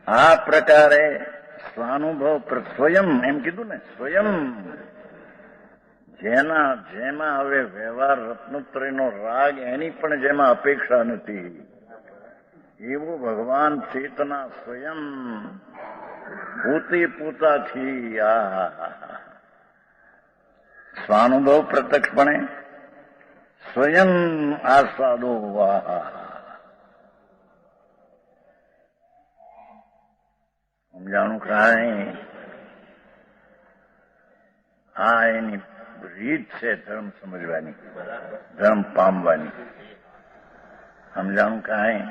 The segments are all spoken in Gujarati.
આ પ્રકારે સ્વાનુભવ સ્વયં એમ કીધું ને, સ્વયં જેમાં હવે વ્યવહાર રત્નોત્તરીનો રાગ એની પણ જેમાં અપેક્ષા નથી, એવું ભગવાન ચેતના સ્વયં પોતે પોતાથી સ્વાનુભવ પ્રત્યક્ષપણે સ્વયં આસ્વાદો સમજાણું કાંઈ આ એની રીત છે ધર્મ સમજવાની, ધર્મ પામવાની. સમજાણું કાંઈ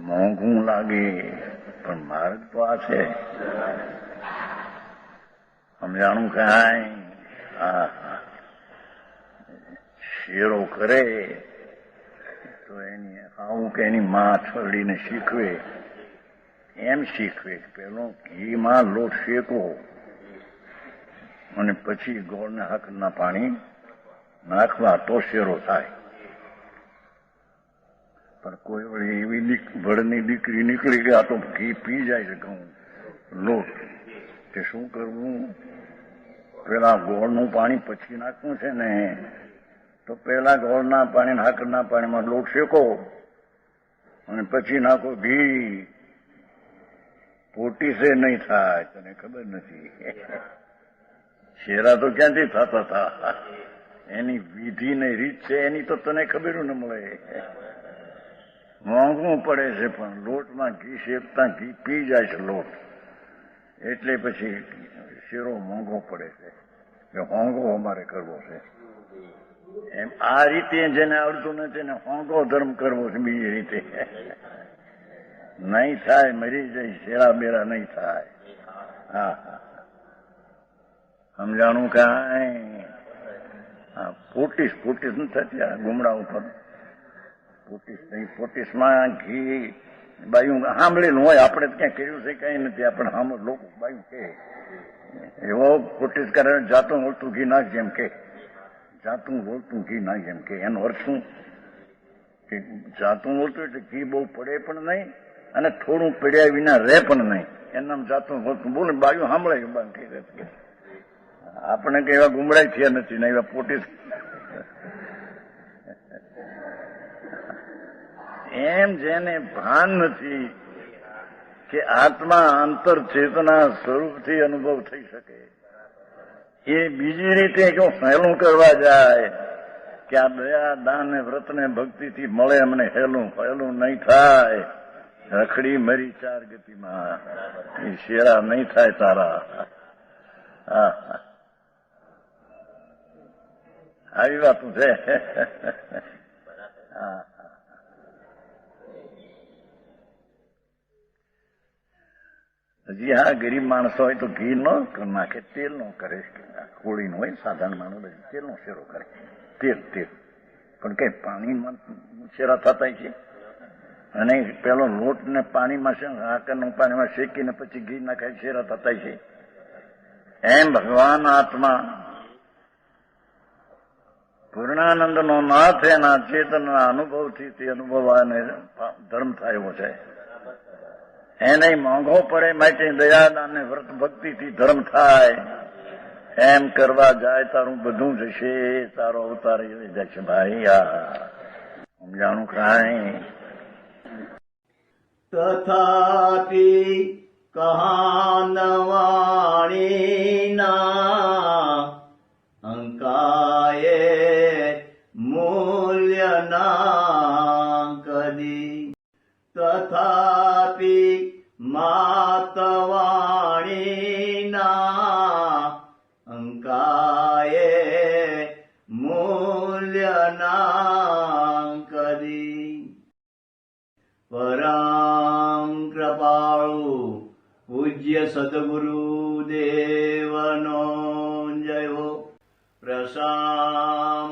મોંઘું લાગે પણ માર્ગ તો આ છે. સમજાણું કાંઈ શેરો કરે તો એની આવું કે એની માં છોડીને શીખવે એમ શીખવે કે પેલો ઘીમાં લોટ શેકવો અને પછી ગોળના હકના પાણી નાખવા તો શેરો થાય. પણ કોઈ વળી એવી ભળની દીકરી નીકળી ગયા તો ઘી પી જાય છે ઘઉં લોટ, કે શું કરવું? પેલા ગોળનું પાણી પછી નાખવું છે ને, તો પેલા ગોળના પાણી હાકરના પાણીમાં લોટ શેકો અને પછી નાખો ઘી. પોટીસે નહીં થાય, તને ખબર નથી. શેરા તો ક્યાંથી થતા હતા? એની વિધિ ને રીત છે એની તો તને ખબર ન મળે. મોંઘું પડે છે પણ લોટમાં ઘી શેકતા ઘી પી જાય છે લોટ, એટલે પછી શેરો મોંઘો પડે છે કે હોંગો અમારે કરવો છે. એમ આ રીતે જેને આવડતું નથી ને હોંગો ધર્મ કરવો છે. બીજી રીતે નહીં થાય, મરી જાય, શેરા બેરા નહીં થાય. હા સમજાણું કાંઈ પોટીસ નથી થતી આ ગુમડા ઉપર. પોટીસ નહીં, પોટીસમાં ઘી બાયું સાંભળેલું હોય, આપણે ક્યાં કર્યું છે કઈ નથી. આપણે સાંભળ લોકો બાયું કે એવો પોટીસ કરે જાતું વળતું ઘી નાખ જેમ કે, જાતું વળતું ઘી નાખ જેમ કે. એનો અર્થ શું કે જાતું વળતું એટલે ઘી બહુ પડે પણ નહીં અને થોડું પડ્યા વિના રહે પણ નહીં. એનામ જાતું વળતું બોલે બાયું સાંભળે કે આપણે કઈ એવા ગુમરાય થયા નથી ને એવા પોટીસ. એમ જેને ભાન નથી કે આત્મા આંતર ચેતના સ્વરૂપથી અનુભવ થઈ શકે, એ બીજી રીતે જો હેલું કરવા જાય કે આ દયા દાન ને વ્રત ને ભક્તિથી મળે અમને હેલું નહીં થાય. રખડી મરી ચાર ગતિમાં, એ શેરા નહીં થાય તારા. આવી વાતું છે. હજી હા ગરીબ માણસો હોય તો ઘી ન નાખે, તેલ નો કરે. કોળી નો હોય સાધારણ માણસ તેલ નો શેરો કરે, તેલ પણ કઈ પાણીમાં શેરા થતા છે. અને પેલો લોટ ને પાણીમાં હાકરનું પાણીમાં શેકીને પછી ઘી નાખાય શેરા થતા છે. એમ ભગવાન આત્મા પૂર્ણાનંદ નો નાથ એના ચેતનના અનુભવથી તે અનુભવાને ધર્મ થયો છે. એને મોંઘો પડે માટે દયાદાન ને વ્રત ભક્તિથી ધર્મ થાય. એમ કરવા જાય તારું બધું જશે, તારો અવતાર જશે ભાઈ. સમજાણું કાંઈ તથાપિ કહાનવાણીના અંકાયે મૂલ્યના કદી. તથાપિ માતવાણીના અંકાયે મૂલ્યના કદી. પરમ કૃપાળુ પૂજ્ય સદગુરુ દેવનો જયો. પ્રસામૂર્તિ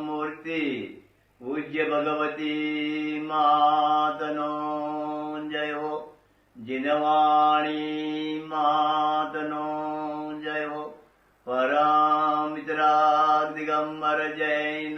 પૂજ્ય ભગવતી માતનો જયો. જીનવાણી માતનો જયો. પરમિત્રા દિગંબર જૈન